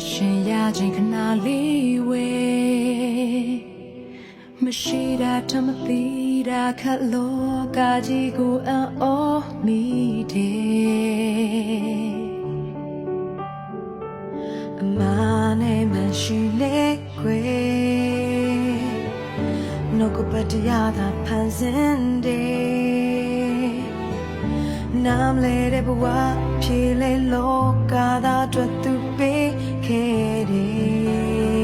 ရှင်ရခြင်းခဏလေးဝေမရှိတာထမသိတာခက်လောကကြီးကိုအံ့ဩမိတယ်အမှန်နဲ့မရှိလေခွေနှုတ်ကပတ်တရားသာဖန်ဆင်းတယ်နာမ်လေတဲ့ဘဝဖြေလေလောကသားအတွက်သူပေးခဲ့တယ်